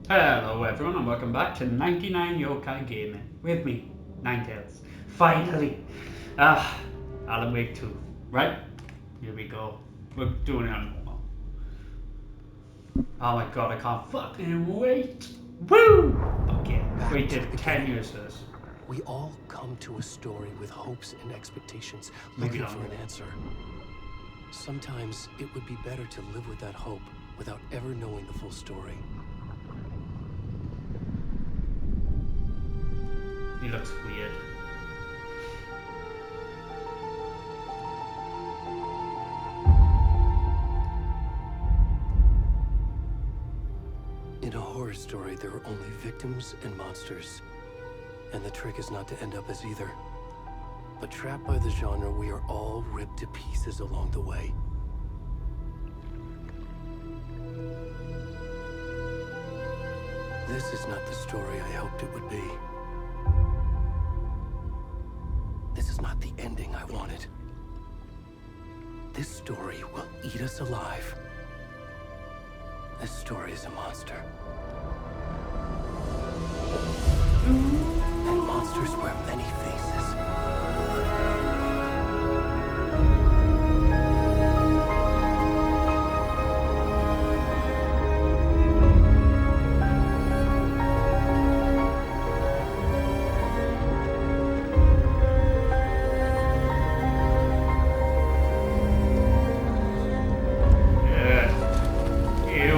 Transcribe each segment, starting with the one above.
Hello everyone and welcome back to 99 Yokai Gaming with me, Ninetales. Finally! Ah, Alan Wake 2. Right? Here we go. We're doing it on normal. Oh my god, I can't fucking wait! Woo! Okay, waited 10 years for this. We all come to a story with hopes and expectations, Maybe looking for longer. an answer. Sometimes it would be better to live with that hope without ever knowing the full story. He looks weird. In a horror story, there are only victims and monsters. And the trick is not to end up as either. But trapped by the genre, we are all ripped to pieces along the way. This is not the story I hoped it would be. This is not the ending I wanted. This story will eat us alive. This story is a monster. And monsters wear many faces. Ew.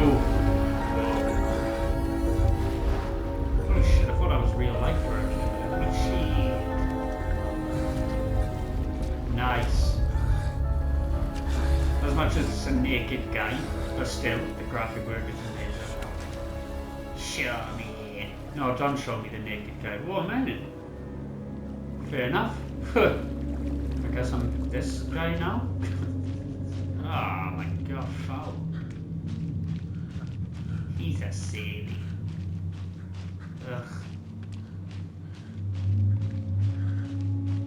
Holy shit, I thought that was real life for it. Holy shit. Nice. As much as it's a naked guy, but still, the graphic work is amazing. Show me. No, don't show me the naked guy. Whoa, man. Fair enough. I guess I'm this guy now. Oh my god, foul. He's a silly. Ugh.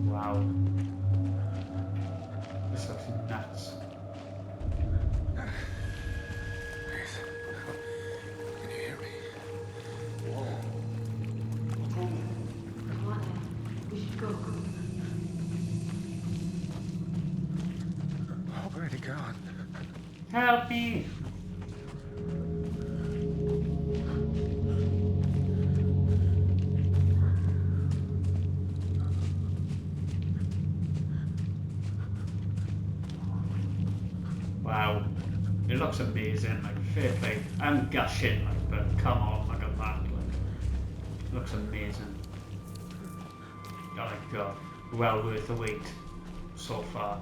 Wow. This looks nuts. Can you hear me? Come on, we should go. Oh, where'd he gone? Help me! Wow. It looks amazing, like fair play. I'm gushing, like, but come on, like a that, like. Looks amazing. Oh my god. Well worth the wait so far.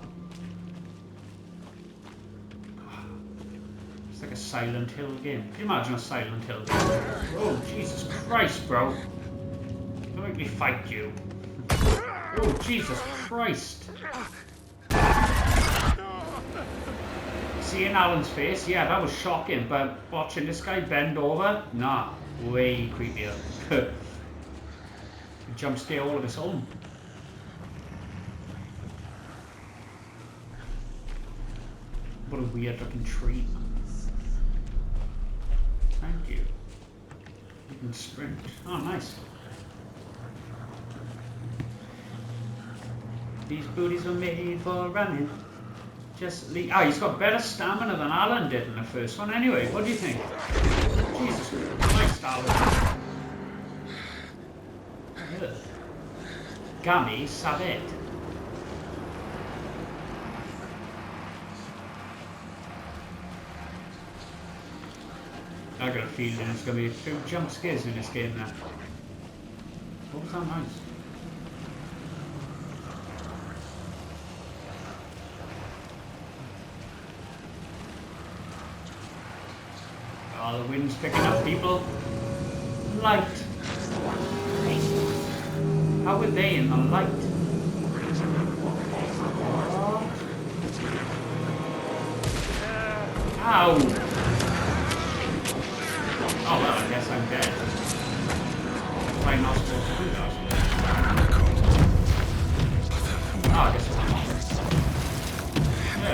It's like a Silent Hill game. Can you imagine a Silent Hill game? Oh, Jesus Christ, bro. Don't make me fight you. Oh, Jesus Christ. Seeing Alan's face, yeah, that was shocking, but watching this guy bend over, nah, way creepier. Jump scare all of his own. What a weird looking tree. Thank you. You can sprint. Oh, nice. These booties are made for running. Just leave. Ah, he's got better stamina than Alan did in the first one. Anyway, what do you think? Jesus Christ, Alan. Ugh. Gummy Savet. I got a feeling there's going to be a few jump scares in this game now. What was that noise? Oh, the wind's picking up, people. Light. How were they in the light? Ow! Oh, well, I guess I'm dead. My nostrils are Oh, I guess I'm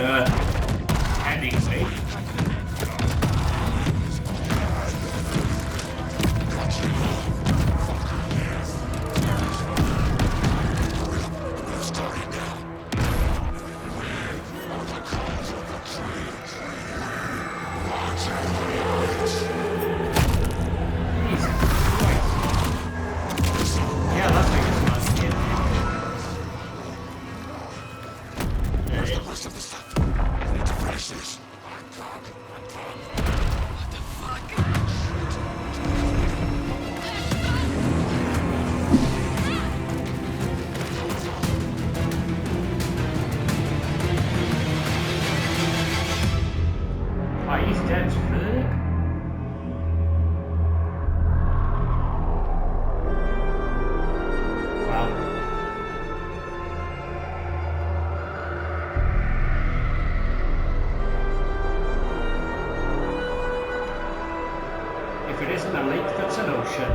not. Technically. If it isn't a lake, that's an ocean.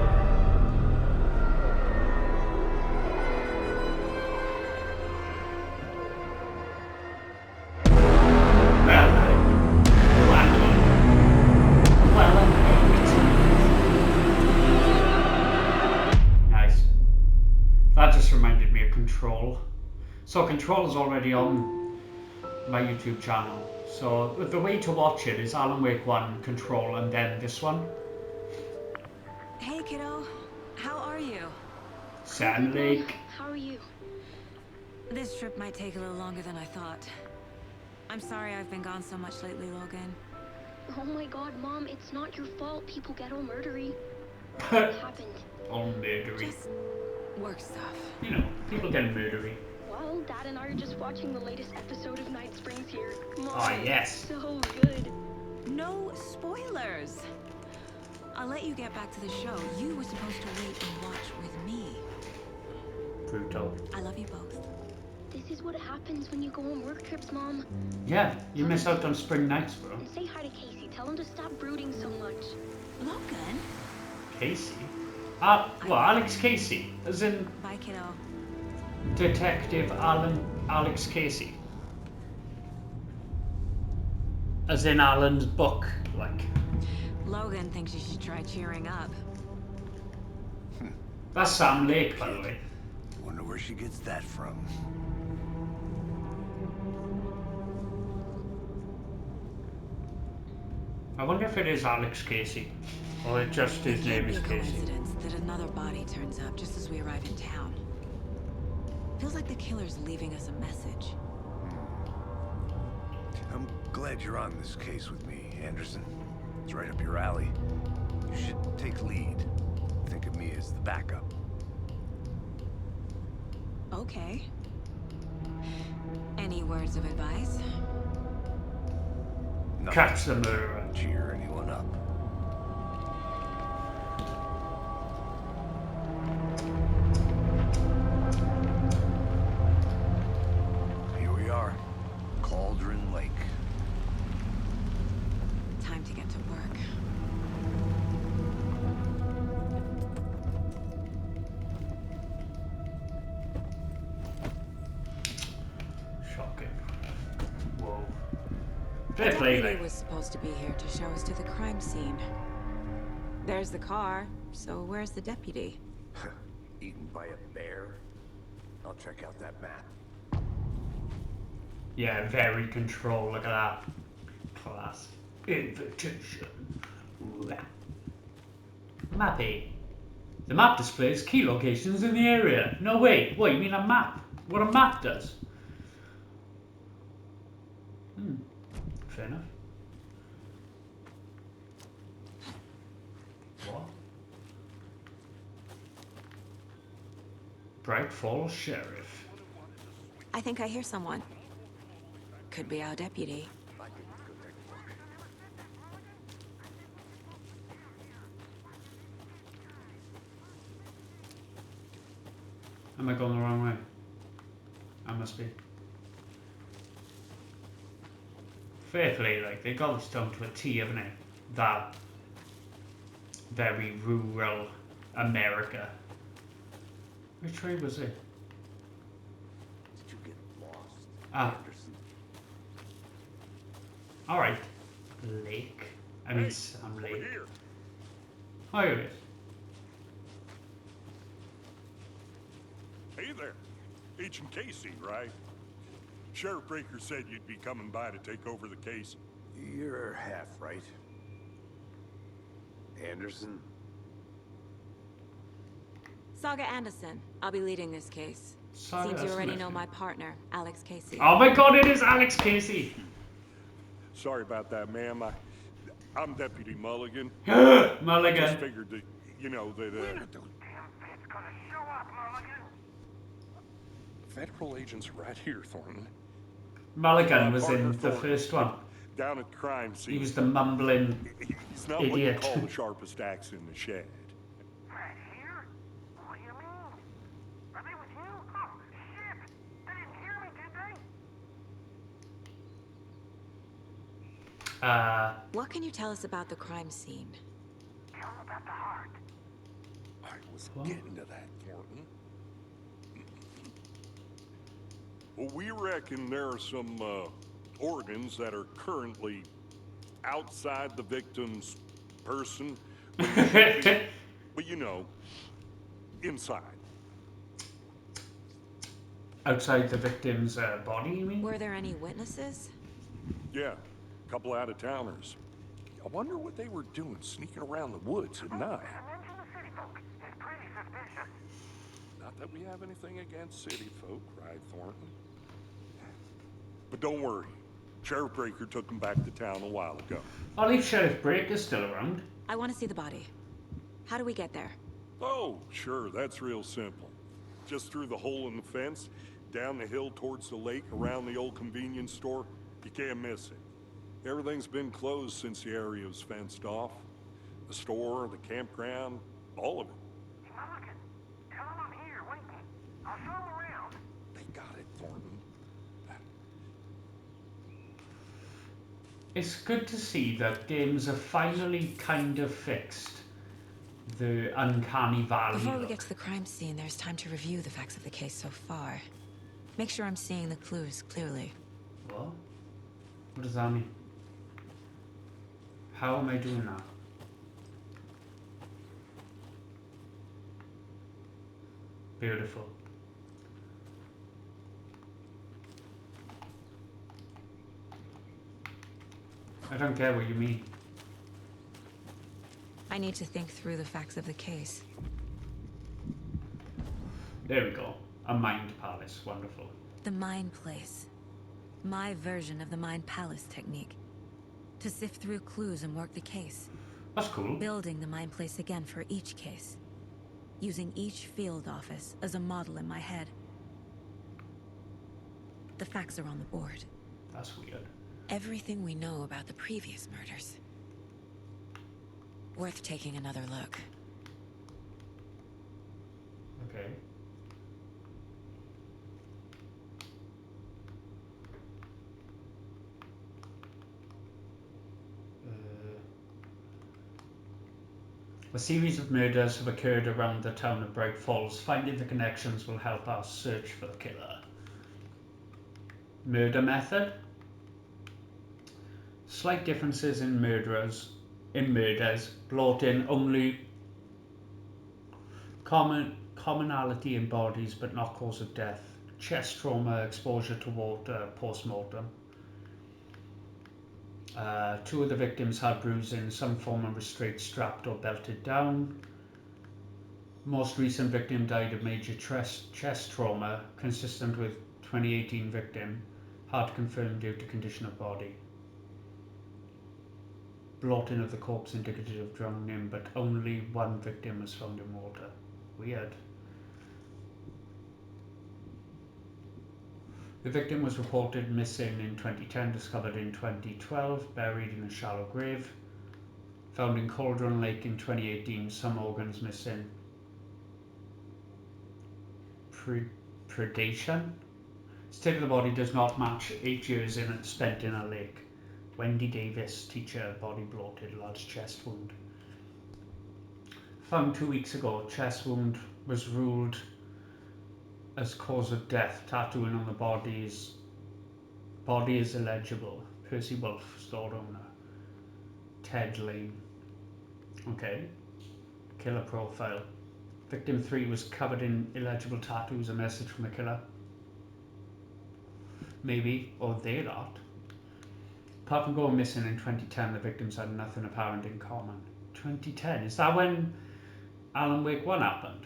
Nice. That just reminded me of Control. So Control is already on my YouTube channel. So the way to watch it is Alan Wake 1, Control, and then this one. Hey, kiddo. How are you? Sand Lake. How are you? This trip might take a little longer than I thought. I'm sorry I've been gone so much lately, Logan. Oh my god, Mom, it's not your fault. People get all murdery. What happened? All murdery. Just work stuff. You know, people get murdery. Well, Dad and I are just watching the latest episode of Night Springs here. Mom, Ah, yes. so good. No spoilers. I'll let you get back to the show. You were supposed to wait and watch with me. Brutal. I love you both. This is what happens when you go on work trips, Mom. Yeah, you miss out on spring nights, bro. And say hi to Casey. Tell him to stop brooding so much. Logan? Casey? Well, Alex Casey, as in Bye, kiddo. Detective Alex Casey. As in Alan's book, like. Logan thinks you should try cheering up. That's Sam Lake, by the way. Wonder where she gets that from. I wonder if it is Alex Casey, or it just his It can't name be is a Casey. coincidence that another body turns up just as we arrive in town. Feels like the killer's leaving us a message. I'm glad you're on this case with me, Anderson. It's right up your alley. You should take lead. Think of me as the backup. Okay. Any words of advice? Nothing. Catch the murderer. Cheer anyone up. Here we are. Cauldron Lake. Time to get to work. Shocking. Whoa. The Fair play, deputy like. was supposed to be here to show us to the crime scene. There's the car, so where's the deputy? Eaten by a bear? I'll check out that map. Yeah, very Control, look at that. Class. Invitation. Ooh. Mappy. The map displays key locations in the area. No, wait, what, you mean a map? What a map does? Fair enough. What? Bright Falls Sheriff. I think I hear someone. Could be our deputy. Am I going the wrong way? I must be. Fair play, like, they got this down to a T, haven't they? That very rural America. Which way was it? Did you get lost, Ah. Anderson? Alright. Lake. I mean, Sam Lake. Here. Oh, here it is. Hey there. Agent Casey, right? Sheriff Breaker said you'd be coming by to take over the case. You're half right. Anderson? Saga Anderson. I'll be leading this case. Saga Seems you already Anderson. know my partner, Alex Casey. Oh my god, it is Alex Casey! Sorry about that, ma'am. I'm Deputy Mulligan. Mulligan. Just figured that, you know, that, Federal agents right here, Thornton. Mulligan was Partner in the Thornton, first one. down at the crime scene. He was the mumbling He's not what you idiot. call the sharpest axe in the shed. Right here? What do you mean? Are they with you? Oh, shit! They didn't hear me, did they? What can you tell us about the crime scene? Tell at the heart. I was What? getting to that, Thornton. Well, we reckon there are some organs that are currently outside the victim's person, when they should be, but you know, inside. Outside the victim's body, you mean? Were there any witnesses? Yeah, a couple out-of-towners. I wonder what they were doing sneaking around the woods at night. To mention the city folk is pretty suspicious. Not that we have anything against city folk, right, Thornton? But don't worry, Sheriff Breaker took them back to town a while ago. I'll leave Sheriff Breaker still around. I want to see the body. How do we get there? Oh, sure, that's real simple. Just through the hole in the fence, down the hill towards the lake, around the old convenience store. You can't miss it. Everything's been closed since the area was fenced off. The store, the campground, all of it. Hey, Mulligan, tell him I'm here waiting. I'll show him around. They got it, Thornton. It's good to see that games have finally kind of fixed the uncanny valley. Before we look. get to the crime scene, there's time to review the facts of the case so far. Make sure I'm seeing the clues clearly. What? What does that mean? How am I doing that? Beautiful. I don't care what you mean. I need to think through the facts of the case. There we go. A mind palace. Wonderful. The Mind Place. My version of the Mind Palace technique. To sift through clues and work the case. That's cool. Building the Mind Place again for each case. Using each field office as a model in my head. The facts are on the board. That's weird. Everything we know about the previous murders. Worth taking another look. Okay. A series of murders have occurred around the town of Bright Falls. Finding the connections will help us search for the killer. Murder method. Slight differences in murders. Brought in only commonality in bodies but not cause of death. Chest trauma, exposure to water, post-mortem. 2 of the victims had bruising, some form of restraint, strapped or belted down. Most recent victim died of major chest trauma, consistent with 2018 victim, hard to confirm due to condition of body. Blotting of the corpse indicative of drowning, but only 1 victim was found in water. Weird. The victim was reported missing in 2010, discovered in 2012, buried in a shallow grave. Found in Cauldron Lake in 2018, some organs missing. Predation? State of the body does not match 8 years spent in a lake. Wendy Davis, teacher, body bloated, large chest wound. Found 2 weeks ago, chest wound was ruled as cause of death. Tattooing on the body is illegible. Percy Wolf, store owner. Ted Lane. Okay. Killer profile. Victim 3 was covered in illegible tattoos. A message from the killer. Maybe, or they're not. Apart from going missing in 2010, the victims had nothing apparent in common. 2010? Is that when Alan Wake 1 happened?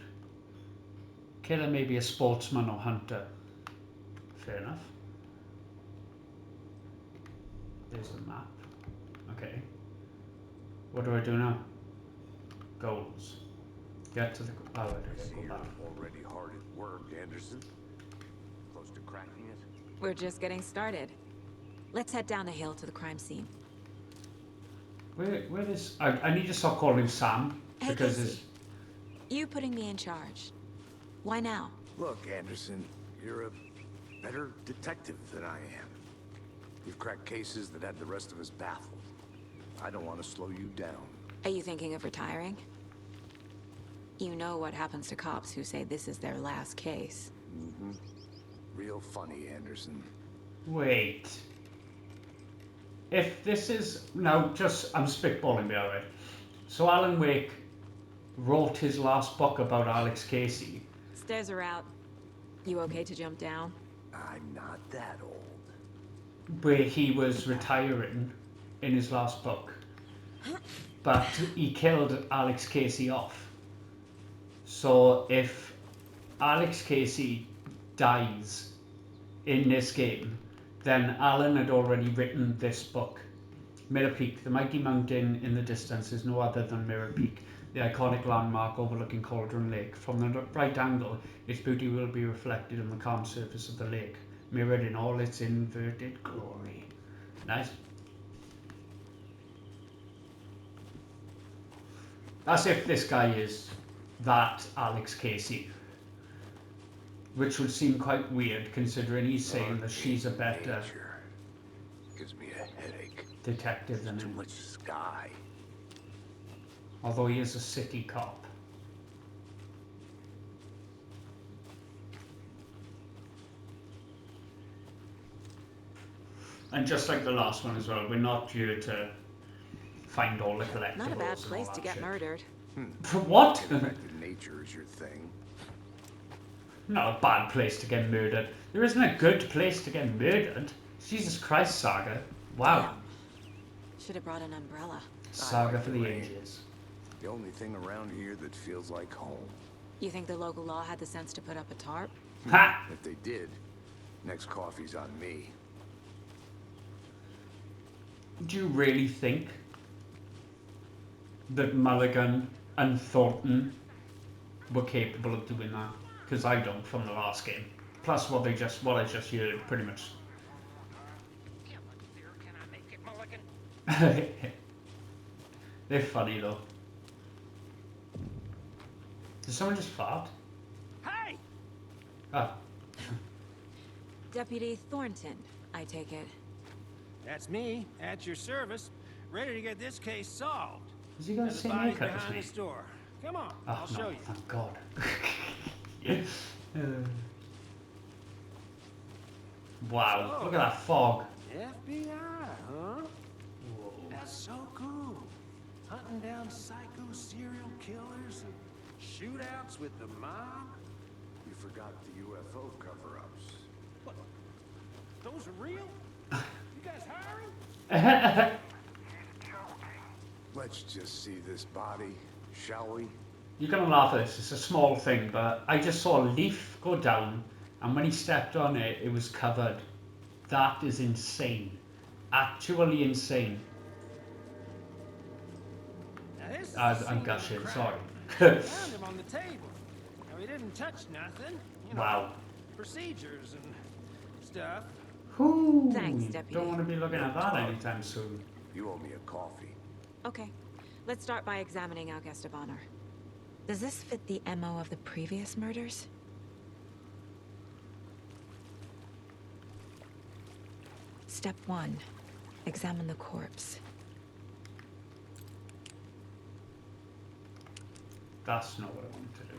Killer may be a sportsman or hunter. Fair enough. There's the map. Okay. What do I do now? Goals. Get to the... Oh, I okay, see go you're back. already hard at work, Anderson. Close to cracking it? We're just getting started. Let's head down the hill to the crime scene. Where is... I need to stop calling him Sam. Hey, Because Casey. it's... You putting me in charge. Why now? Look, Anderson, you're a better detective than I am. You've cracked cases that had the rest of us baffled. I don't want to slow you down. Are you thinking of retiring? You know what happens to cops who say this is their last case. Real funny, Anderson. Wait. If this is... Now, just... I'm spitballing here, right? So Alan Wake wrote his last book about Alex Casey. Stairs are out. You okay to jump down? I'm not that old. Where he was retiring in his last book. But he killed Alex Casey off. So if Alex Casey dies in this game, then Alan had already written this book. Mirror Peak, the mighty mountain in the distance is no other than Mirror Peak, the iconic landmark overlooking Cauldron Lake. From the right angle, its beauty will be reflected on the calm surface of the lake, mirrored in all its inverted glory. Nice. As if this guy is that Alex Casey. Which would seem quite weird considering he's saying that she's a better Gives me a headache. detective than Too him. much sky. Although he is a city cop. And just like the last one as well, we're not here to find all the collectibles. Not a bad and place all to that get shit. murdered. What? Infected nature is your thing. Not a bad place to get murdered. There isn't a good place to get murdered. Jesus Christ, Saga. Wow. Should have brought an umbrella. Saga like for the the rain. ages. The only thing around here that feels like home. You think the local law had the sense to put up a tarp? Ha! If they did, next coffee's on me. Do you really think that Mulligan and Thornton were capable of doing that? Because I don't from the last game. Plus what I just heard pretty much. Yeah, look there. Can I make it, Mulligan? They're funny though. Did someone just fart? Hey! Ah, Deputy Thornton, I take it. That's me, at your service, ready to get this case solved. has he got the The same body's haircut as behind me? the store. Come on, Oh, I'll show no, you. thank God. Wow, look at that fog. FBI, huh? That's so cool. Hunting down psycho serial killers and shootouts with the mob. You forgot the UFO cover-ups. What? Those are real? You guys hiring? Let's just see this body, shall we? You're gonna laugh at this, it's a small thing, but I just saw a leaf go down, and when he stepped on it, it was covered. That is insane. Actually insane. Now, this is I'm the scene of the gushing, crime. sorry. Found him on the table. Now, he didn't touch nothing. You know, Wow. procedures and stuff. Whew, Thanks, Deputy. don't want to be looking at that anytime soon. You owe me a coffee. Okay, let's start by examining our guest of honor. Does this fit the MO of the previous murders? Step 1. Examine the corpse. That's not what I want to do.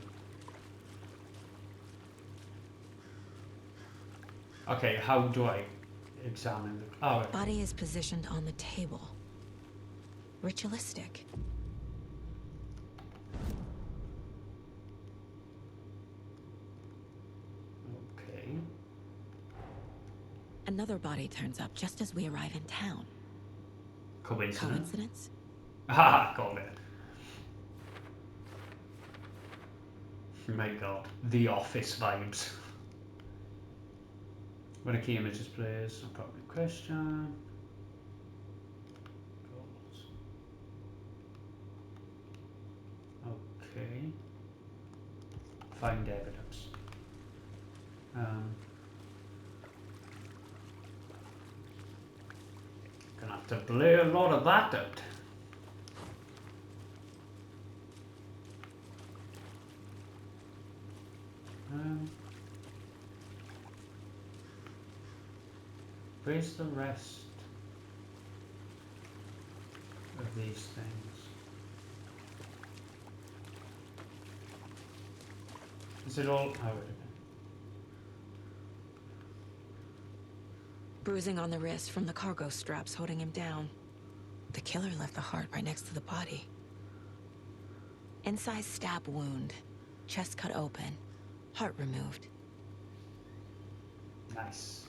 Okay, how do I examine the... Oh, Body is positioned on the table. Ritualistic. okay. Another body turns up just as we arrive in town. Coincidence? Coincidence? Haha, got it. My god, The Office vibes. When a key image is placed, a problem question. Goals. Okay. Find evidence. Gonna have to blur a lot of that out. Where's the rest of these things? Is it all? Oh, wait. Bruising on the wrist from the cargo straps holding him down. The killer left the heart right next to the body. Inside stab wound. Chest cut open. Heart removed. Nice.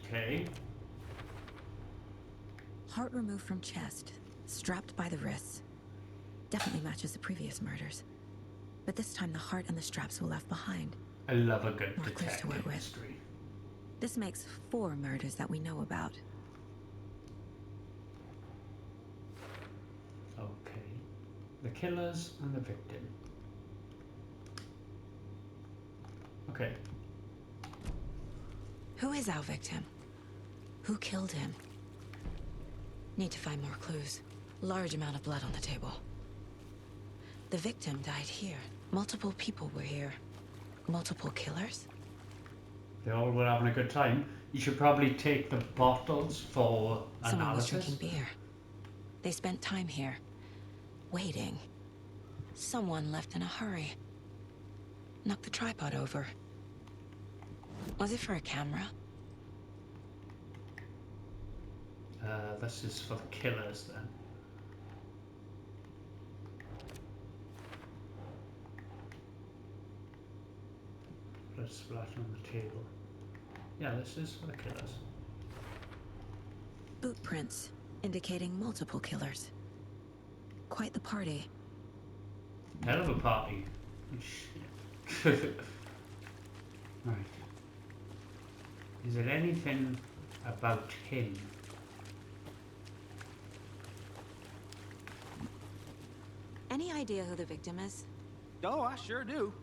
Okay. Heart removed from chest, strapped by the wrists. Definitely matches the previous murders. But this time the heart and the straps were left behind. I love a good More clues to detective work with. history. This makes 4 murders that we know about. Okay. The killers and the victim. Okay. Who is our victim? Who killed him? Need to find more clues. Large amount of blood on the table. The victim died here. Multiple people were here. Multiple killers? They all were having a good time. You should probably take the bottles for Someone was analysis. drinking beer. They spent time here. Waiting. Someone left in a hurry. Knocked the tripod over. Was it for a camera? This is for the killers then. Blood splatter on the table. Yeah, this is for the killers. Boot prints, indicating multiple killers. Quite the party. Hell of a party. Shit. Right. Is there anything about him? Any idea who the victim is? Oh, I sure do.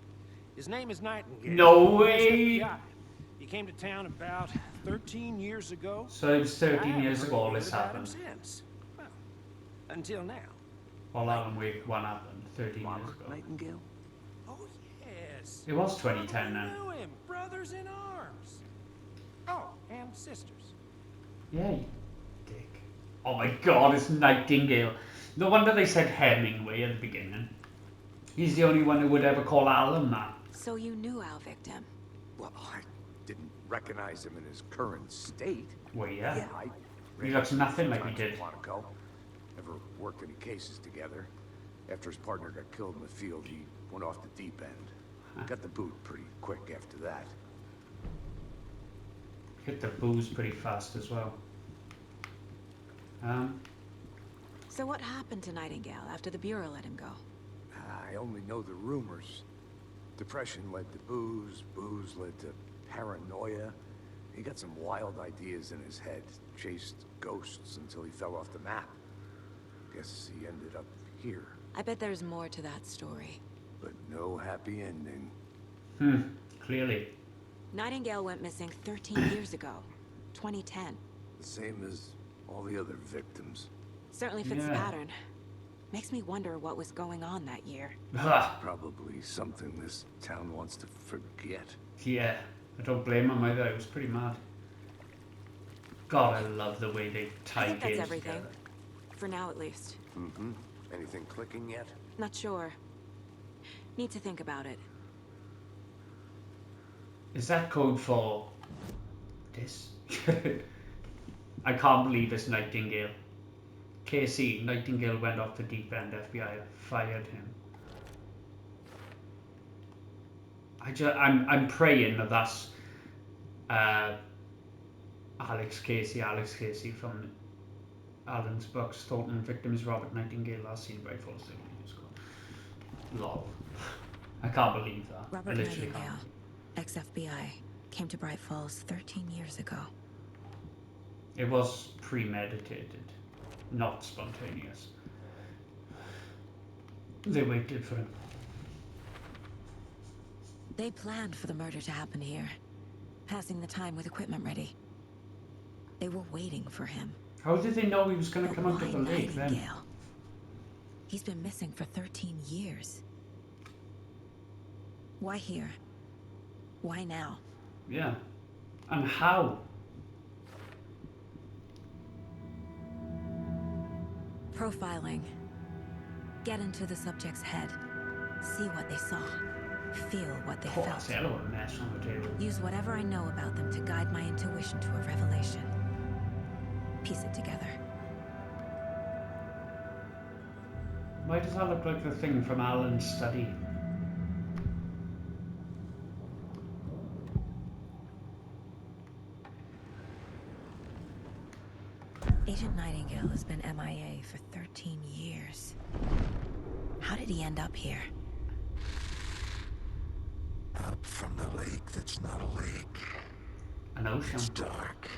His name is Nightingale. No way! Yeah. He came to town about 13 years ago. So it was 13 I years haven't ago all heard this about him happened. since. Well, until now. While Alan Wake 1 happened 13 years Robert ago. Nightingale? Oh, yes. It was 2010 Probably then. knew him. Brothers in arms. Oh, and sisters. Yeah, you dick. Oh my god, it's Nightingale. No wonder they said Hemingway at the beginning. He's the only one who would ever call Alan that. So you knew our victim. Well, I didn't recognize him in his current state. Well, yeah. I He looks nothing like he times in did. Quantico. Never worked any cases together. After his partner got killed in the field, he went off the deep end. Got the boot pretty quick after that. Hit the booze pretty fast as well. So what happened to Nightingale after the Bureau let him go? I only know the rumors. Depression led to booze, booze led to paranoia. He got some wild ideas in his head, chased ghosts until he fell off the map. Guess he ended up here, I bet there's more to that story. but no happy ending. Clearly. Nightingale went missing 13 years ago. 2010. The same as all the other victims. Certainly fits the Yeah. pattern. Makes me wonder what was going on that year. Ah, Probably something this town wants to forget. yeah, I don't blame him either. It was pretty mad. God, I love the way they I tie think that's games everything. together. For now, at least. Mm-hmm. Anything clicking yet? Not sure. Need to think about it. Is that code for this? I can't believe it's Nightingale. KC, Nightingale went off the deep end. FBI fired him. I'm praying that that's Alex Casey from Alan's books. Thornton victims Robert Nightingale last seen by Falls. Lol. I can't believe that. I Robert literally Nightingale, can't. ex-FBI, came to Bright Falls 13 years ago. It was premeditated, not spontaneous. They waited for him. They planned for the murder to happen here, passing the time with equipment ready. They were waiting for him. How did they know he was going to But come out why of the lake then? Nightingale? He's been missing for 13 years. Why here? Why now? Yeah. And how? Profiling. Get into the subject's head. See what they saw. Feel what they Oh, felt. that's a hell of a mess on the table. Use whatever I know about them to guide my intuition to a revelation. Piece it together. Why does that look like the thing from Alan's study? Agent Nightingale has been MIA for 13 years. How did he end up here? Up from the lake that's not a lake. An ocean. It's dark.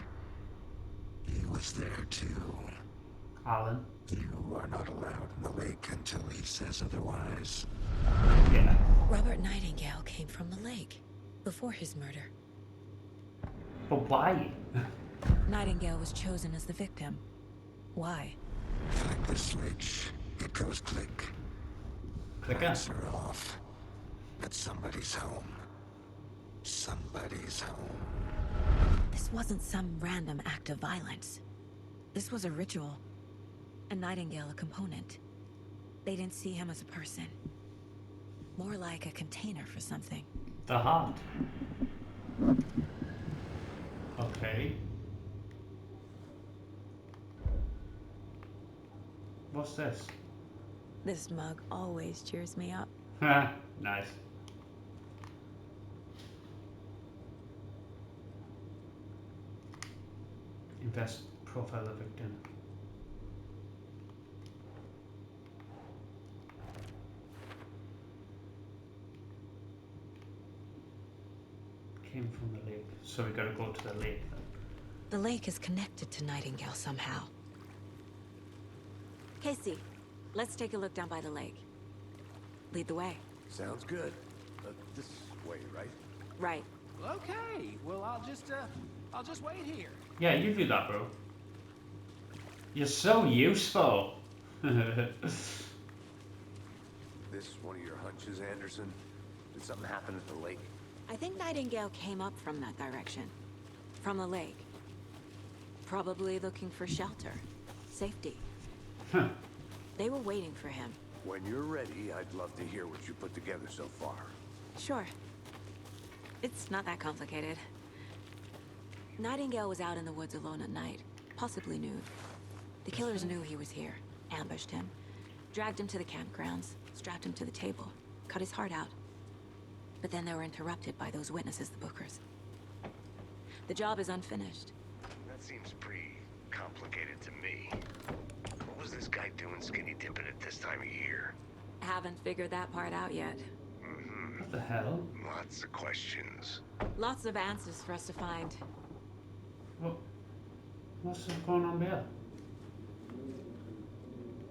He was there too. Alan. You are not allowed in the lake until he says otherwise. Yeah. Robert Nightingale came from the lake before his murder. But why? Nightingale was chosen as the victim. Why? Flick the switch. It goes click. Clicker. Lights are off. But somebody's home. Somebody's home. This wasn't some random act of violence. This was a ritual. And Nightingale a component. They didn't see him as a person. More like a container for something. The heart. Okay. What's this? This mug always cheers me up. Ha, nice. Invest profile of victim. Came from the lake, so we gotta go to the lake then. The lake is connected to Nightingale somehow. Casey, let's take a look down by the lake. Lead the way. Sounds good. This way, right? Right. Okay, well I'll just wait here. Yeah, you do that, bro. You're so useful. This one of your hunches, Anderson? Did something happen at the lake? I think Nightingale came up from that direction. From the lake. Probably looking for shelter. Safety. Huh. They were waiting for him. When you're ready, I'd love to hear what you put together so far. Sure. It's not that complicated. Nightingale was out in the woods alone at night, possibly nude. The killers knew he was here, ambushed him, dragged him to the campgrounds, strapped him to the table, cut his heart out. But then they were interrupted by those witnesses, the Bookers. The job is unfinished. That seems pretty complicated to me. What was this guy doing skinny dipping at this time of year? Haven't figured that part out yet. What the hell? Lots of questions. Lots of answers for us to find. What's going on there?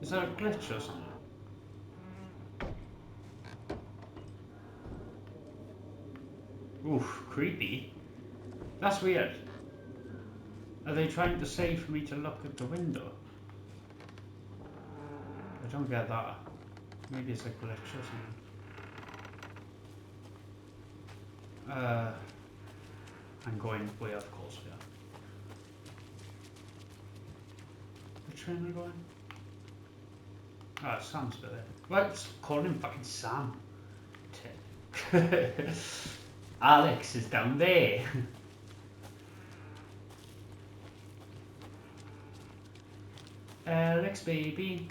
Is that a glitch or something? Oof, creepy. That's weird. Are they trying to say for me to look at the window? I don't get that. Maybe it's a glitch or something. I'm going way off course here. Which way am I going? Ah, Sam's still there. Let's call him fucking Sam. Alex is down there. Alex, baby,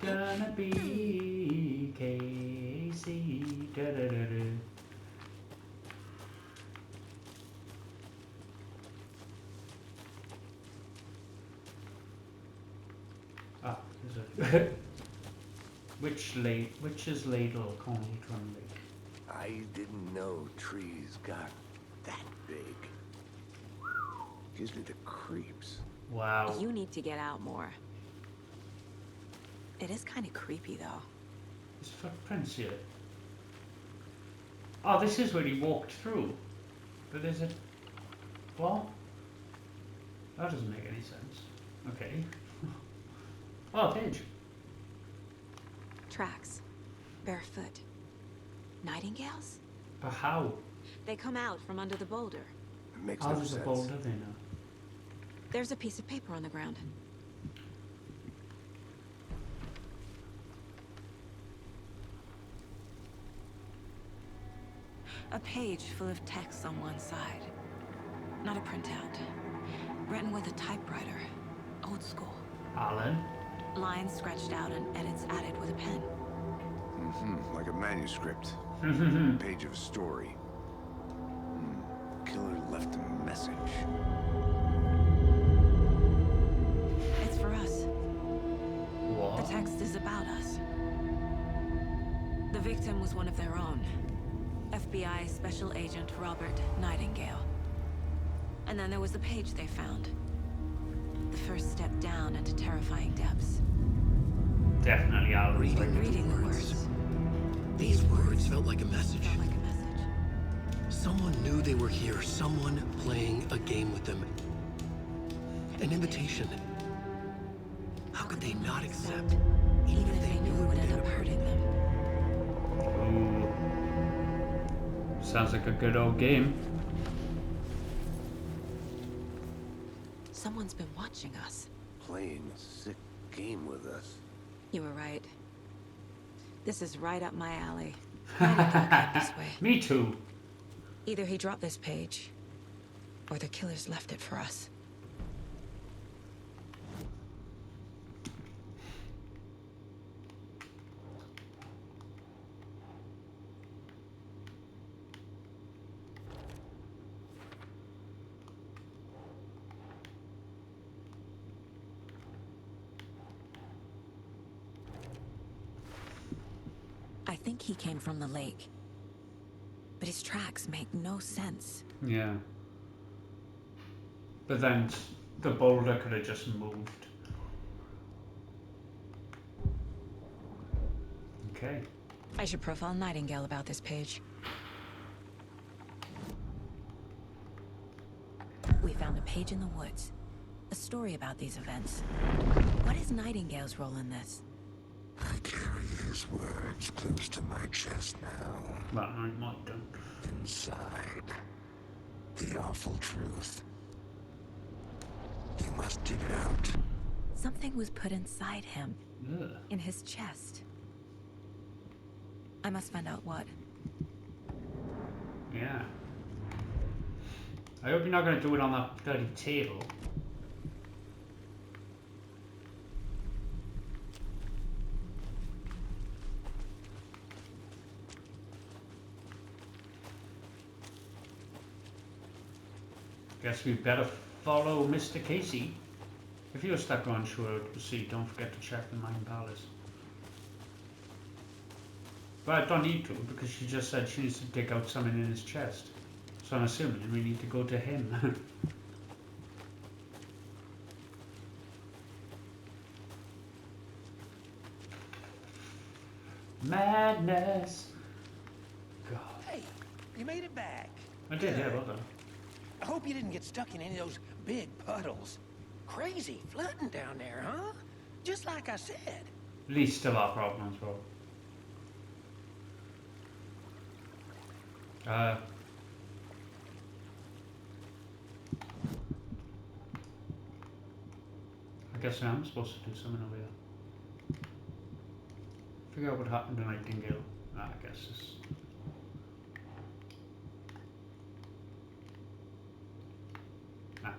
gonna be Casey. Da -da -da -da. Ah, there's a Witch's ladle, Coney Drum Lake. I didn't know trees got that big. Gives me the creeps. Wow. You need to get out more. It is kind of creepy, though. There's footprints here. Oh, this is where he walked through. But there's a... What? That doesn't make any sense. Okay. Oh, page. Tracks. Barefoot. Nightingales? But how? They come out from under the boulder. It makes How no does the sense. boulder they know? There's a piece of paper on the ground. A page full of text on one side. Not a printout. Written with a typewriter. Old school. Alan? Lines scratched out and edits added with a pen. Like a manuscript. Page of a story. Killer left a message. It's for us. What? The text is about us. The victim was one of their own. FBI Special Agent Robert Nightingale. And then there was the page they found. The first step down into terrifying depths. Definitely Alan. Reading the words. These words felt like a message. Felt like a message. Someone knew they were here. Someone playing a game with them. An invitation. How could they not accept? Even if they knew it would end up hurting them. Ooh. Sounds like a good old game. Someone's been watching us. Playing a sick game with us. You were right. This is right up my alley. Nightingale came this way. Me too. Either he dropped this page, or the killers left it for us. I think he came from the lake. But his tracks make no sense. Yeah. But then the boulder could have just moved. Okay. I should profile Nightingale about this page. We found a page in the woods. A story about these events. What is Nightingale's role in this? I carry his words close to my chest now. Well, I might do. Inside, the awful truth. You must dig it out. Something was put inside him. Ugh. In his chest. I must find out what. Yeah. I hope you're not going to do it on that bloody table. Guess we better follow Mr. Casey. If you're stuck on Sherwood Sea, don't forget to check the Mine Palace. But I don't need to, because she just said she needs to dig out something in his chest. So I'm assuming we need to go to him. Madness. God. Hey, you made it back. I did, yeah, well done. I hope you didn't get stuck in any of those big puddles. Crazy flooding down there, huh? Just like I said. Least of our problems, bro. I guess I'm supposed to do something over here. Figure out what happened to Nightingale. I guess it's... Nah.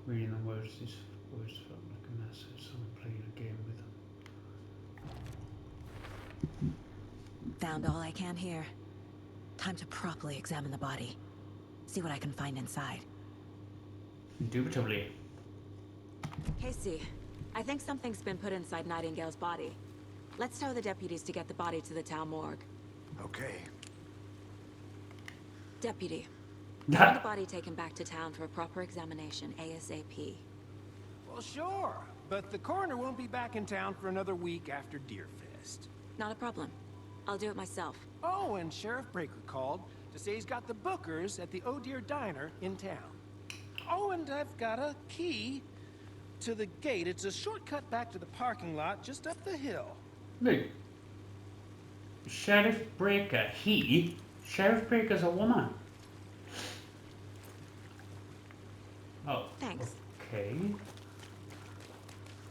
Reading the words, these words felt like a message. Someone playing a game with them. Found all I can here. Time to properly examine the body. See what I can find inside. Indubitably. Casey, I think something's been put inside Nightingale's body. Let's tell the deputies to get the body to the town morgue. Okay. Deputy, get the body taken back to town for a proper examination ASAP. Well, sure. But the coroner won't be back in town for another week after Deerfest. Not a problem. I'll do it myself. Oh, and Sheriff Breaker called to say he's got the bookers at the Oh Deer Diner in town. Oh, and I've got a key to the gate. It's a shortcut back to the parking lot just up the hill. Look. Sheriff Breaker. Sheriff Breaker's a woman. Oh. Thanks. Okay.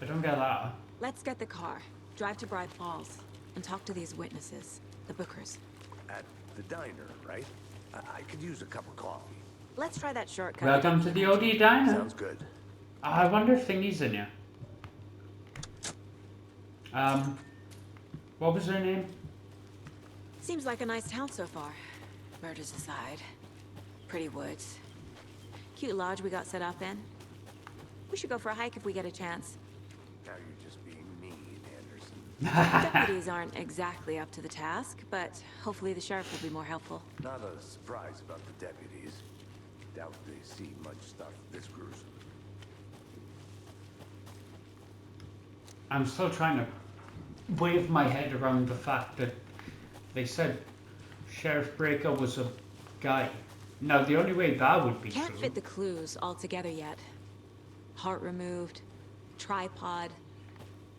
I don't get that. Let's get the car, drive to Bright Falls, and talk to these witnesses, the Bookers. At the diner, right? I could use a cup of coffee. Let's try that shortcut. Welcome to the OD Diner. Sounds good. I wonder if Thingy's in here. What was her name? Seems like a nice town so far. Murders aside. Pretty woods. Cute lodge we got set up in. We should go for a hike if we get a chance. Now you're just being mean, Anderson. Deputies aren't exactly up to the task, but hopefully the sheriff will be more helpful. Not a surprise about the deputies. Doubt they see much stuff this gruesome. I'm still trying to wave my head around the fact that they said Sheriff Breaker was a guy. Now, the only way that would be Can't true... fit the clues all together yet. Heart removed, tripod,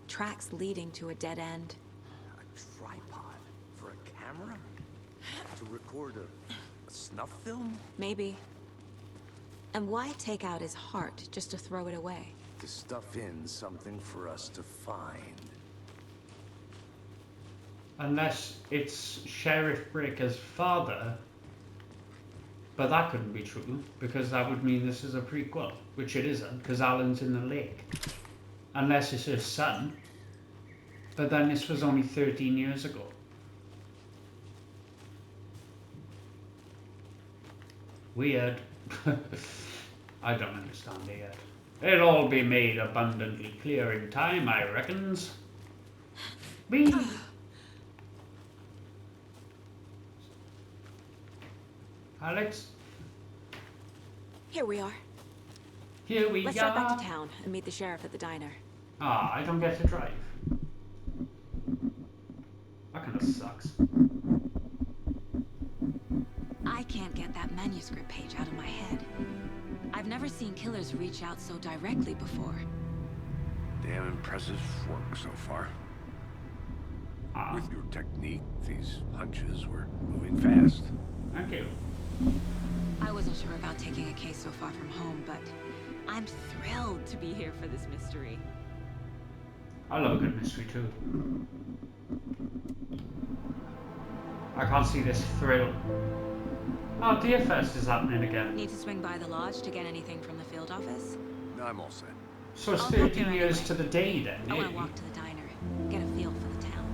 tracks leading to a dead end. A tripod? For a camera? To record a snuff film? Maybe. And why take out his heart just to throw it away? To stuff in something for us to find. Unless it's Sheriff Breaker's father. But that couldn't be true, because that would mean this is a prequel, which it isn't, because Alan's in the lake. Unless it's his son. But then this was only 13 years ago. Weird. I don't understand it yet. It'll all be made abundantly clear in time, I reckons. Me. Alex? Here we are. Here we Let's are. drive back to town and meet the sheriff at the diner. Ah, I don't get to drive. That kind of sucks. I can't get that manuscript page out of my head. I've never seen killers reach out so directly before. Damn impressive work so far. With your technique, these hunches were moving fast. Thank you. I wasn't sure about taking a case so far from home, but I'm thrilled to be here for this mystery. I love a good mystery too. I can't see this thrill. Oh, DFS is happening again. Need to swing by the lodge to get anything from the field office? No, I'm all set. So it's I'll pop 13 there years anyway. to the day then, I want maybe. to walk to the diner, get a feel for the town.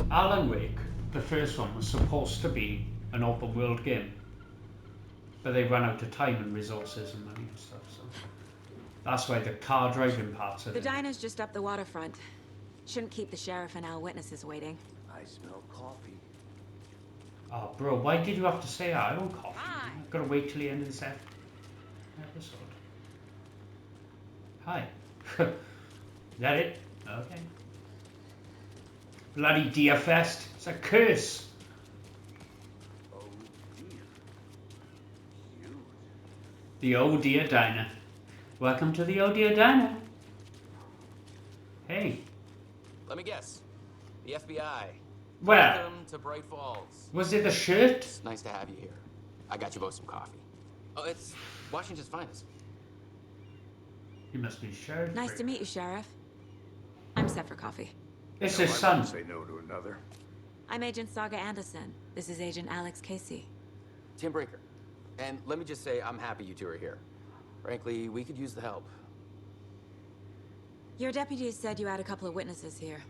Alan Wake, the first one, was supposed to be an open world game. But they ran out of time and resources and money and stuff, so... That's why the car driving parts are The there. diner's just up the waterfront. Shouldn't keep the sheriff and our witnesses waiting. I smell coffee. Oh, bro, why did you have to say that? I want coffee. I've got to wait till the end of this episode. Hi. Is that it? Okay. Bloody DFest. It's a curse. Oh dear. Huge. The Oh Dear Diner. Welcome to the Oh Dear Diner. Hey. Let me guess. The FBI. Where? Welcome to Bright Falls. Was it the shirt? It's nice to have you here. I got you both some coffee. Oh, it's Washington's finest. You must be Sheriff. Nice to meet you, Sheriff. I'm set for coffee. It's No, his I son. wouldn't say no to another. I'm Agent Saga Anderson. This is Agent Alex Casey. Tim Breaker. And let me just say, I'm happy you two are here. Frankly, we could use the help. Your deputies said you had a couple of witnesses here.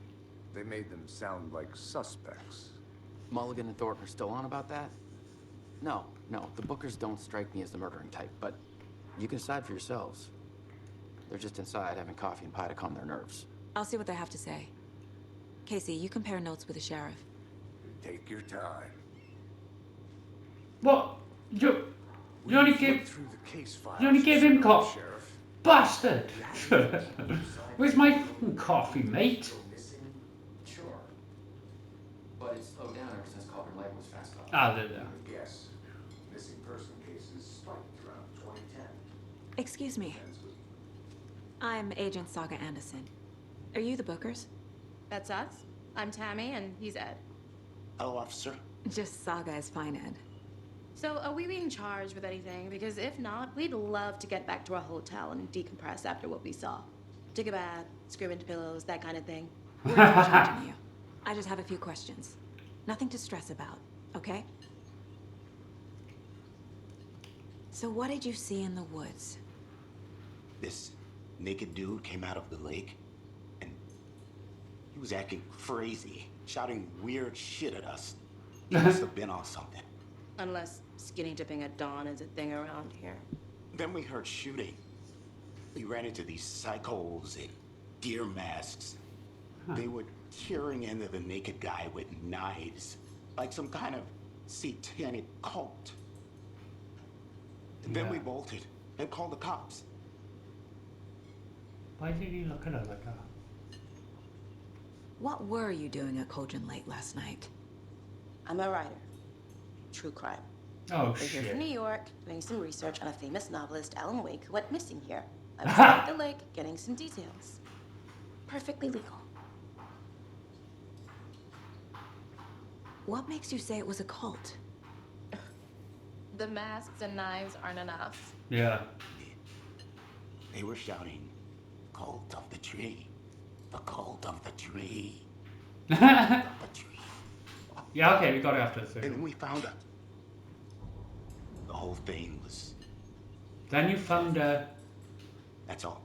They made them sound like suspects. Mulligan and Thornton are still on about that? No, the Bookers don't strike me as the murdering type, but you can decide for yourselves. They're just inside having coffee and pie to calm their nerves. I'll see what they have to say. Casey, you compare notes with the sheriff. Take your time. What? You only gave... Through the case files. You only gave him coffee. Sheriff. Bastard! Where's my fucking coffee, mate? Sure. But it's slowed down since Cauldron Lake was fenced off. Ah, there. Yes. Missing person cases spiked around 2010. Excuse me. I'm Agent Saga Anderson. Are you the Bookers? That's us. I'm Tammy, and he's Ed. Hello, officer. Just Saga is fine, Ed. So, are we being charged with anything? Because if not, we'd love to get back to our hotel and decompress after what we saw. Take a bath, scream into pillows, that kind of thing. We're not charging you. I just have a few questions. Nothing to stress about, okay? So what did you see in the woods? This naked dude came out of the lake, and he was acting crazy, shouting weird shit at us. He must have been on something. Unless skinny dipping at dawn is a thing around here. Then we heard shooting. We ran into these psychos in deer masks. They were tearing into the naked guy with knives, like some kind of satanic cult. And then we bolted and called the cops. Why did he look at her like that? What were you doing at Cauldron Lake last night? I'm a writer. True crime. Oh, We're here shit. from New York, doing some research on a famous novelist, Alan Wake, who went missing here. I was at the lake, getting some details. Perfectly legal. What makes you say it was a cult? The masks and knives aren't enough. Yeah. They were shouting, "Cult of the tree. The cult of the tree." Yeah, okay, we got it after the third. And we found her. The whole thing was... Then you found her. That's all.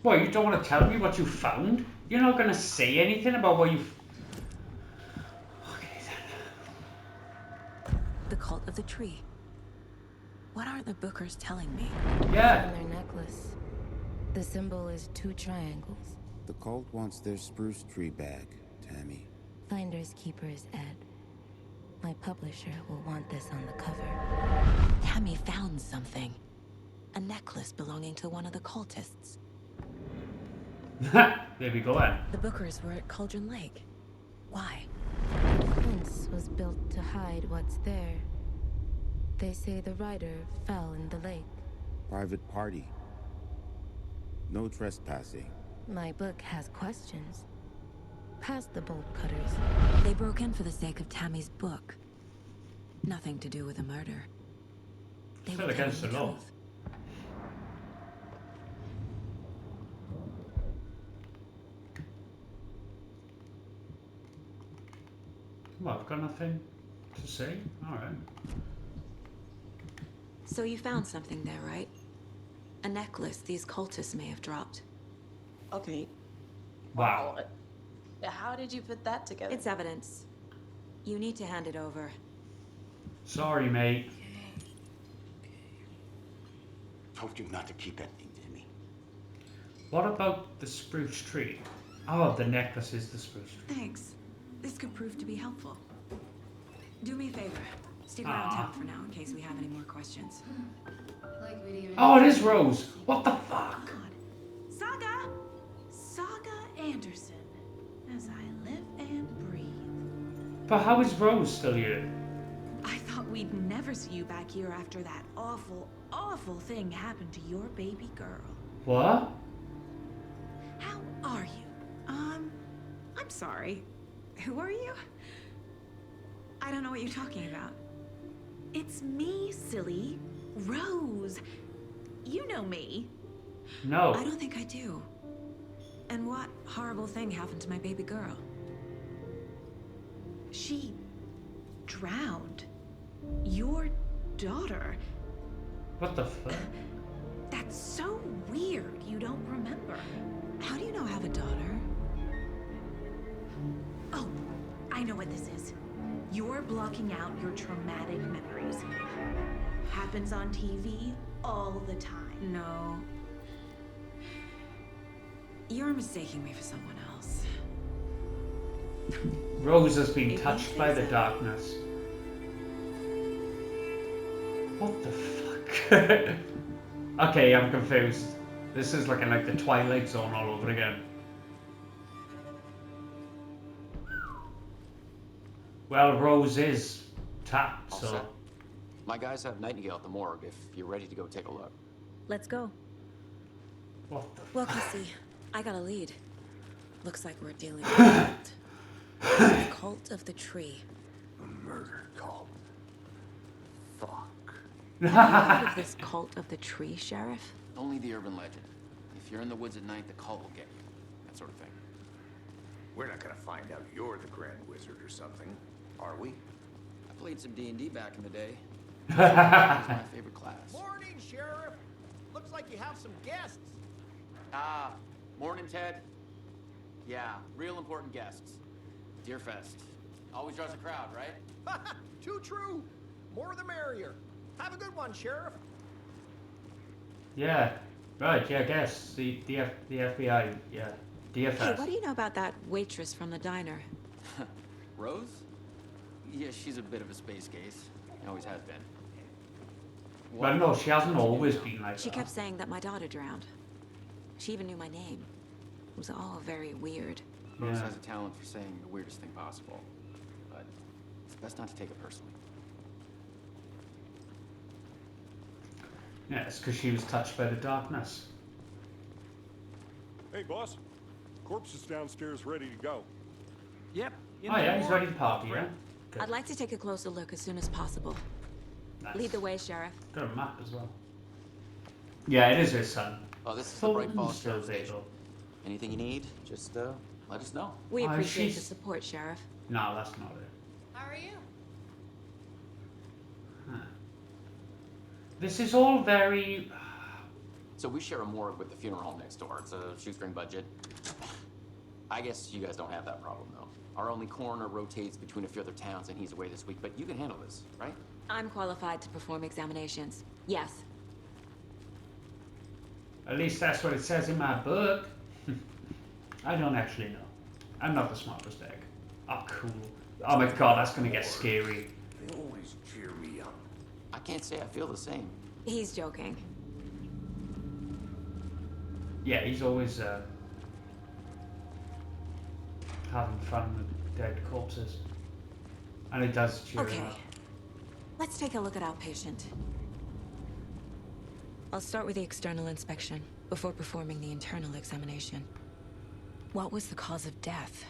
What, you don't want to tell me what you found? You're not going to say anything about what you... Okay, then. The cult of the tree. What are the Bookers telling me? Yeah. On their necklace, the symbol is 2 triangles. The cult wants their spruce tree back, Tammy. Finders keepers, Ed. My publisher will want this on the cover. Tammy found something. A necklace belonging to one of the cultists. There we go, then. The Bookers were at Cauldron Lake. Why? The fence was built to hide what's there. They say the writer fell in the lake. Private party. No trespassing. My book has questions. Past the bolt cutters. They broke in for the sake of Tammy's book. Nothing to do with a murder. They Still were against the telling law. truth. Well, I've got nothing to say. Alright. So you found something there, right? A necklace these cultists may have dropped. Okay. Wow. How did you put that together? It's evidence. You need to hand it over. Sorry, mate. Told you not to keep that thing to me. What about the spruce tree? Oh, the necklace is the spruce tree. Thanks. This could prove to be helpful. Do me a favor. Stick around town for now in case we have any more questions. Oh, it is Rose. What the fuck? Saga! Saga Anderson. As I live and breathe. But how is Rose still here? I thought we'd never see you back here after that awful, awful thing happened to your baby girl. What? How are you? I'm sorry. Who are you? I don't know what you're talking about. It's me, silly. Rose. You know me. No. I don't think I do. And what horrible thing happened to my baby girl? She drowned. Your daughter. What the fuck? That's so weird you don't remember. How do you know I have a daughter? Oh, I know what this is. You're blocking out your traumatic memories. Happens on TV all the time. No. You're mistaking me for someone else. Rose has been touched by the darkness. What the fuck? Okay, I'm confused. This is looking like the Twilight Zone all over again. Well, Rose is tapped, All so... set. My guys have Nightingale at the morgue if you're ready to go take a look. Let's go. What the Well, Cassie, I got a lead. Looks like we're dealing with a cult. The cult of the tree. A murder cult. Fuck. Have you heard of this cult of the tree, Sheriff? Only the urban legend. If you're in the woods at night, the cult will get you. That sort of thing. We're not gonna find out you're the Grand Wizard or something, are we? I played some D&D back in the day. It was my favorite class. Morning, Sheriff. Looks like you have some guests. Ah, morning, Ted. Yeah, real important guests. Deerfest. Always draws a crowd, right? Too true. More the merrier. Have a good one, Sheriff. Yeah, right, yeah, I guess. The FBI, yeah. DFS. Hey, what do you know about that waitress from the diner? Rose? Yeah, she's a bit of a space case. Always has been. Well, no, she hasn't always been like She that. kept saying that my daughter drowned. She even knew my name. It was all very weird. Rose Yeah. has a talent for saying the weirdest thing possible. But it's best not to take it personally. Yeah, it's because she was touched by the darkness. Hey, boss. Corpse is downstairs ready to go. Yep. Oh yeah, he's ready to party, yeah? Good. I'd like to take a closer look as soon as possible. Nice. Lead the way, Sheriff. Got a map as well. Yeah, it is her son. Oh, this is the Bright Falls Sheriff Station. Anything you need, just let us know. We Oh, appreciate the she's- support, Sheriff. No, that's not it. How are you? Huh. This is all very... So we share a morgue with the funeral home next door. It's a shoestring budget. I guess you guys don't have that problem, though. Our only coroner rotates between a few other towns, and he's away this week. But you can handle this, right? I'm qualified to perform examinations. Yes. At least that's what it says in my book. I don't actually know. I'm not the smartest egg. Oh, cool. Oh my god, that's gonna get scary. They always cheer me up. I can't say I feel the same. He's joking. Yeah, he's always having fun with dead corpses. And it does cheer Okay. him up. Let's take a look at our patient. I'll start with the external inspection before performing the internal examination. What was the cause of death?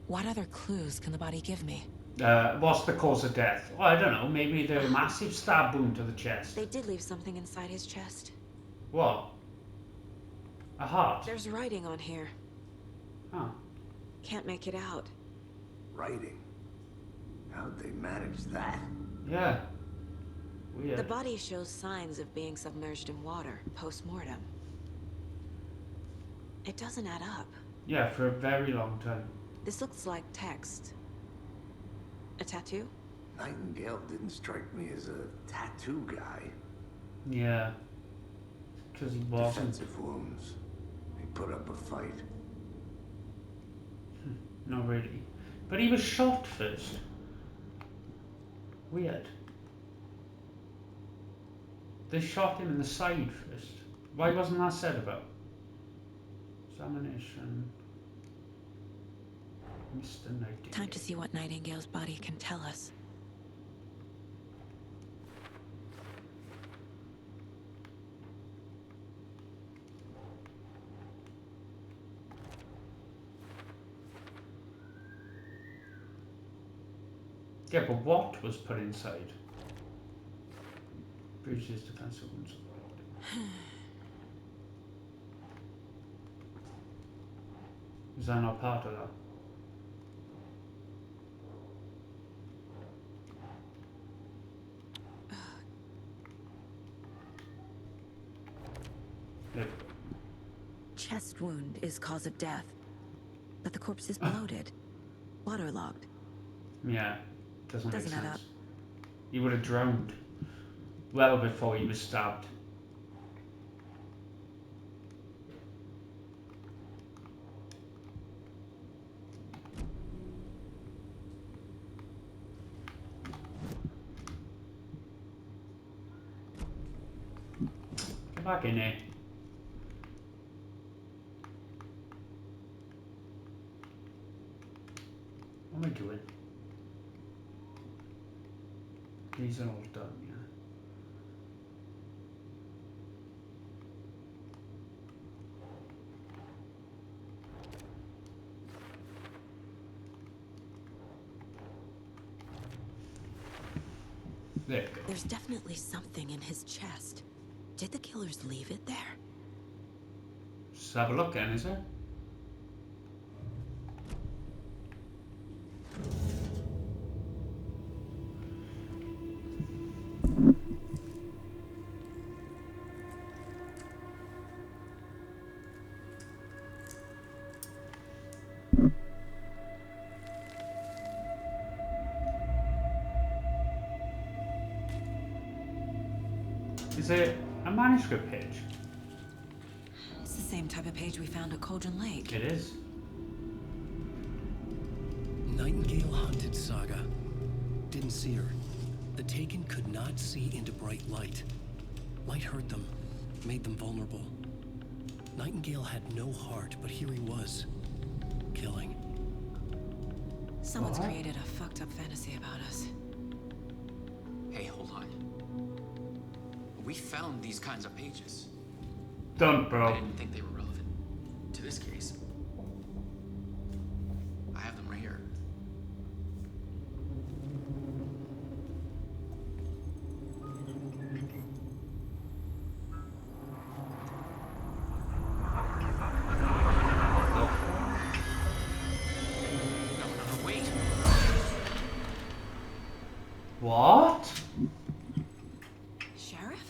What other clues can the body give me? What's the cause of death? Well, I don't know. Maybe the massive stab wound to the chest. They did leave something inside his chest. What? A heart? There's writing on here. Oh. Can't make it out. Writing? How'd they manage that? Yeah. Weird. The body shows signs of being submerged in water post-mortem. It doesn't add up. Yeah, for a very long time. This looks like text. A tattoo? Nightingale didn't strike me as a tattoo guy. Yeah. Because he wasn't. Defensive wounds. He put up a fight. Not really. But he was shot first. Weird. They shot him in the side first. Why wasn't that said about? Examination. Mr. Nightingale. Time to see what Nightingale's body can tell us. Yeah, but what was put inside? Bruce's defensive wounds. Is that not part of that? Look. Chest wound is cause of death. But the corpse is bloated. Waterlogged. Yeah, doesn't Doesn't make add sense. up. He would have drowned well before he was stabbed. Get back in there. What am I doing? These are all done, yeah. There you go. There's definitely something in his chest. Did the killers leave it there? Just have a look then, is it? Is it a manuscript page? It's the same type of page we found at Cauldron Lake. It is. Nightingale hunted Saga. Didn't see her. The Taken could not see into bright light. Light hurt them, made them vulnerable. Nightingale had no heart, but here he was, killing. Someone's created a fucked up fantasy about us. Hey, hold on. We found these kinds of pages. Don't, bro. I didn't think they were relevant to this case. I have them right here. No, wait. What? Sheriff?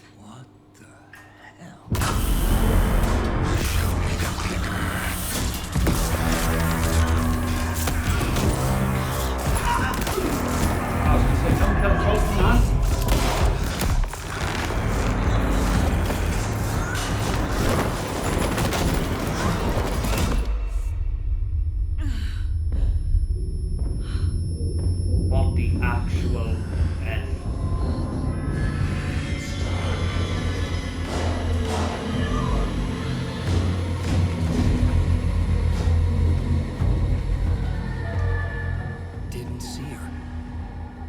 I was gonna say, don't kill the Colton, man. What the actual F? Didn't see her.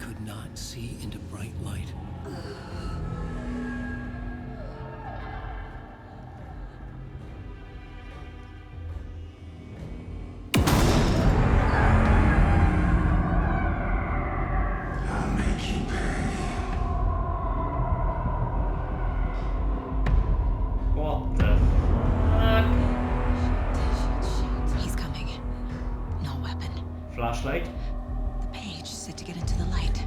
Could not see into bright light. I'll make you pay. What the fuck? He's coming. No weapon. Flashlight? The page said to get into the light.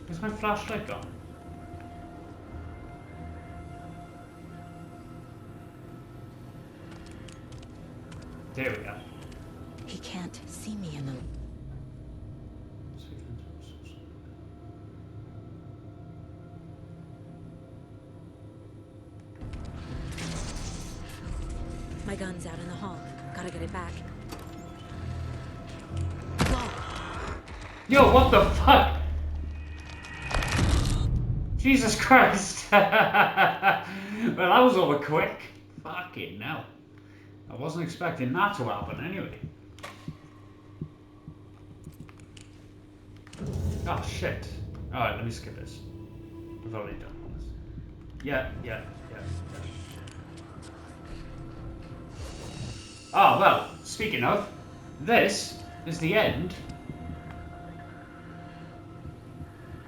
Where's my flashlight gone? There we go. He can't see me in the... My gun's out in the hall. Gotta get it back. Yo, what the fuck? Jesus Christ. Well, that was over quick. Fucking hell. I wasn't expecting that to happen anyway. Oh shit. Alright, let me skip this. I've already done this. Yeah. Oh, well, speaking of, this is the end.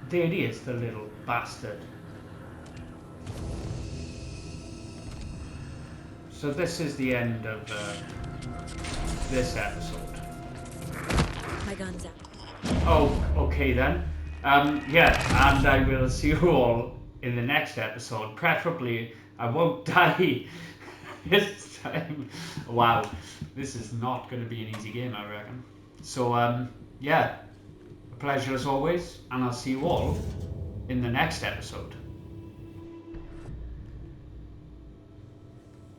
There it is, the little bastard. So this is the end of this episode. My gun's out. Oh, okay then. Yeah, and I will see you all in the next episode. Preferably, I won't die this time. Wow, this is not going to be an easy game, I reckon. So, yeah, a pleasure as always, and I'll see you all in the next episode.